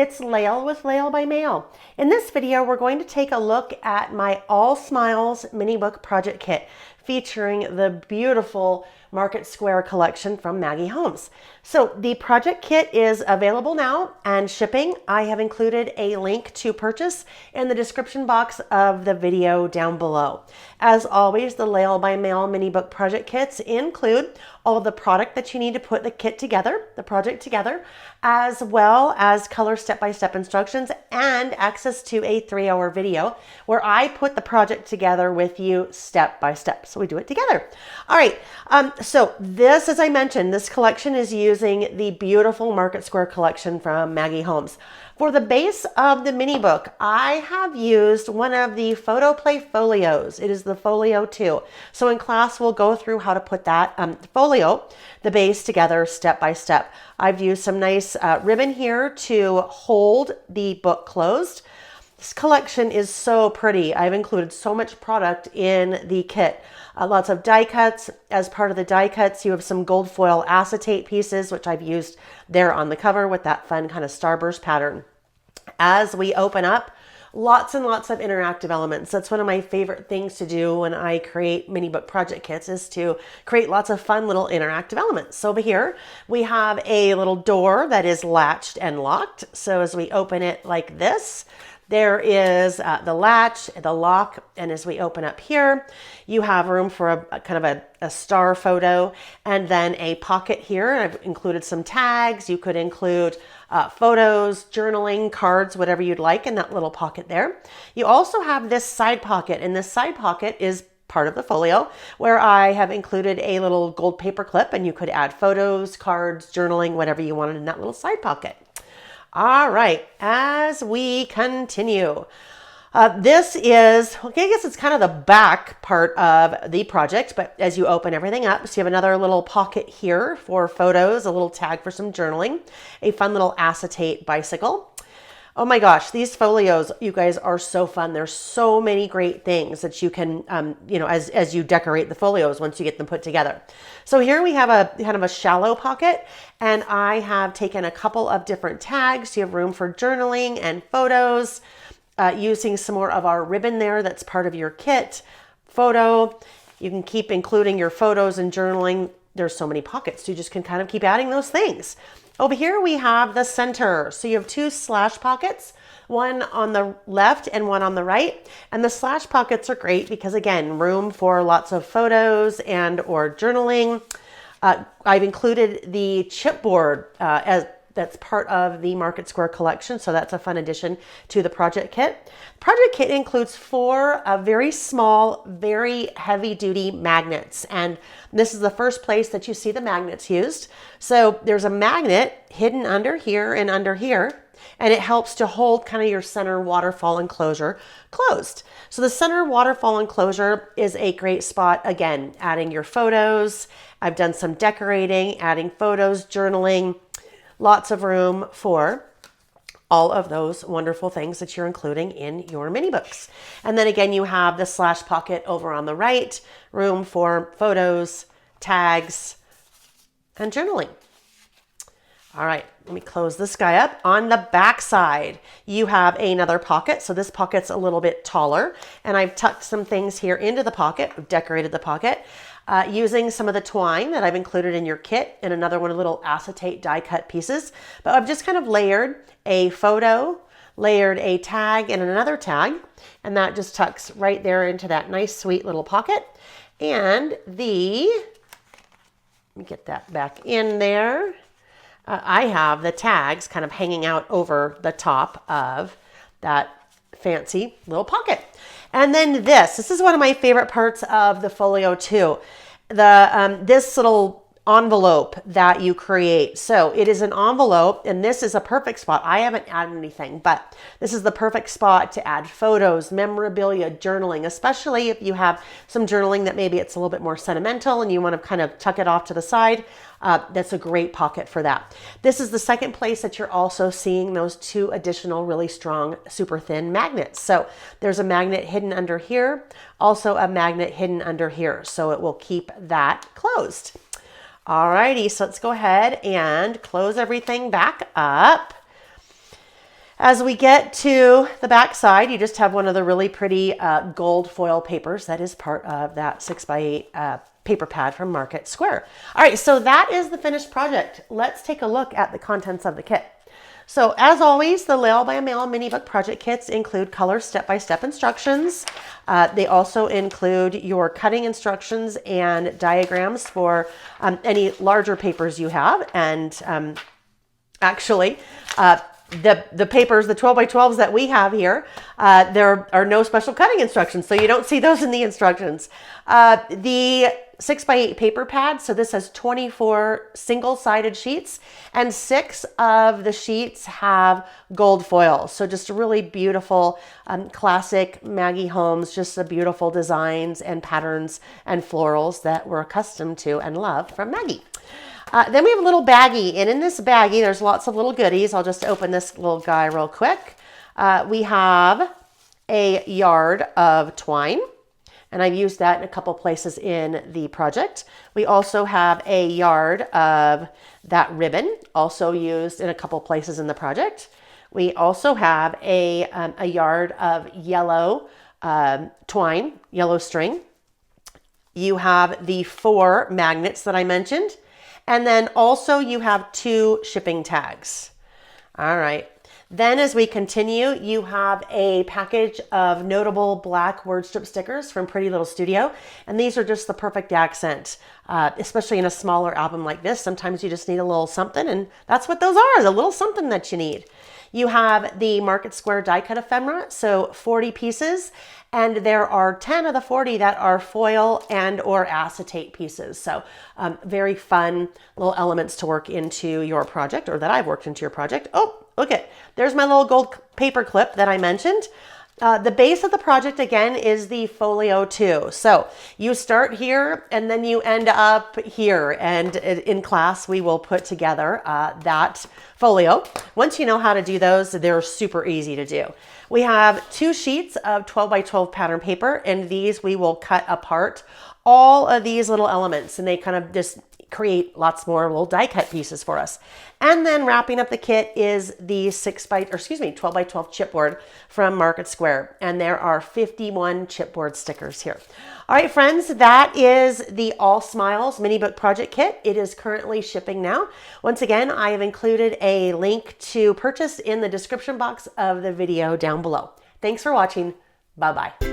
it's Lael with Lael by Mail. In this video, we're going to take a look at my All Smiles mini book project kit featuring the beautiful Market Square collection from Maggie Holmes. So the project kit is available now and shipping. I have included a link to purchase in the description box of the video down below. As always, the Lael by Mail mini book project kits include all of the product that you need to put the kit together, the project together, as well as color step-by-step instructions and access to a 3-hour video where I put the project together with you step by step. So we do it together. All right. So this, as I mentioned, this collection is using the beautiful Market Square collection from Maggie Holmes. For the base of the mini book, I have used one of the PhotoPlay folios. It is the Folio 2. So in class, we'll go through how to put that folio, the base, together step by step. I've used some nice ribbon here to hold the book closed. This collection is so pretty. I've included so much product in the kit. Lots of die cuts. As part of the die cuts, you have some gold foil acetate pieces, which I've used there on the cover with that fun kind of starburst pattern. As we open up, lots and lots of interactive elements. That's one of my favorite things to do when I create mini book project kits, is to create lots of fun little interactive elements. So over here, we have a little door that is latched and locked. So as we open it like this, there is the latch, the lock, and as we open up here, you have room for a kind of a star photo and then a pocket here. I've included some tags. You could include photos, journaling, cards, whatever you'd like in that little pocket there. You also have this side pocket, and this side pocket is part of the folio where I have included a little gold paper clip, and you could add photos, cards, journaling, whatever you wanted in that little side pocket. All right, as we continue, this is, okay, I guess it's kind of the back part of the project, but as you open everything up, so you have another little pocket here for photos, a little tag for some journaling, a fun little acetate bicycle. Oh my gosh, these folios, you guys, are so fun. There's so many great things that you can, as you decorate the folios once you get them put together. So here we have a kind of a shallow pocket, and I have taken a couple of different tags. You have room for journaling and photos, using some more of our ribbon there that's part of your kit. Photo, you can keep including your photos and journaling. There's so many pockets. You just can kind of keep adding those things. Over here we have the center. So you have two slash pockets, one on the left and one on the right. And the slash pockets are great because, again, room for lots of photos and or journaling. I've included the chipboard that's part of the Market Square collection. So that's a fun addition to the project kit. Project kit includes 4 very small, very heavy duty magnets. And this is the first place that you see the magnets used. So there's a magnet hidden under here and under here, and it helps to hold kind of your center waterfall enclosure closed. So the center waterfall enclosure is a great spot, again, adding your photos. I've done some decorating, adding photos, journaling. Lots of room for all of those wonderful things that you're including in your mini books. And then again, you have the slash pocket over on the right, room for photos, tags, and journaling. All right, let me close this guy up. On the back side, you have another pocket. So this pocket's a little bit taller, and I've tucked some things here into the pocket. I've decorated the pocket using some of the twine that I've included in your kit and another one of little acetate die cut pieces. But I've just kind of layered a photo, layered a tag and another tag, and that just tucks right there into that nice, sweet little pocket. And let me get that back in there. I have the tags kind of hanging out over the top of that fancy little pocket. And then this is one of my favorite parts of the Folio 2. This little envelope that you create. So it is an envelope, and this is a perfect spot. I haven't added anything, but this is the perfect spot to add photos, memorabilia, journaling, especially if you have some journaling that maybe it's a little bit more sentimental and you want to kind of tuck it off to the side. That's a great pocket for that. This is the second place that you're also seeing those 2 additional really strong, super thin magnets. So there's a magnet hidden under here, also a magnet hidden under here. So it will keep that closed. Alrighty, so let's go ahead and close everything back up. As we get to the back side, you just have one of the really pretty gold foil papers that is part of that 6x8 paper pad from Market Square. All right, so that is the finished project. Let's take a look at the contents of the kit. So as always, the Layout by Mail mini book project kits include color step-by-step instructions. They also include your cutting instructions and diagrams for any larger papers you have. And actually, the papers, the 12x12s that we have here, there are no special cutting instructions, so you don't see those in the instructions. The 6x8 paper pad, so this has 24 single-sided sheets, and 6 of the sheets have gold foil. So just really beautiful, classic Maggie Holmes, just the beautiful designs and patterns and florals that we're accustomed to and love from Maggie. Then we have a little baggie, and in this baggie, there's lots of little goodies. I'll just open this little guy real quick. We have a yard of twine, and I've used that in a couple places in the project. We also have a yard of that ribbon, also used in a couple places in the project. We also have a yard of yellow twine, yellow string. You have the 4 magnets that I mentioned. And then also you have 2 shipping tags. All right. Then as we continue, you have a package of notable black word strip stickers from Pretty Little Studio. And these are just the perfect accent, especially in a smaller album like this. Sometimes you just need a little something, and that's what those are, the little something that you need. You have the Market Square die cut ephemera, so 40 pieces, and there are 10 of the 40 that are foil and or acetate pieces. So very fun little elements to work into your project, or that I've worked into your project. Oh, okay, there's my little gold paper clip that I mentioned. The base of the project, again, is the Folio 2. So you start here and then you end up here. And in class, we will put together that folio. Once you know how to do those, they're super easy to do. We have 2 sheets of 12x12 pattern paper, and these we will cut apart all of these little elements, and they kind of just create lots more little die cut pieces for us. And then wrapping up the kit is the 12x12 chipboard from Market Square. And there are 51 chipboard stickers here. All right, friends, that is the All Smiles mini book project kit. It is currently shipping now. Once again, I have included a link to purchase in the description box of the video down below. Thanks for watching. Bye-bye.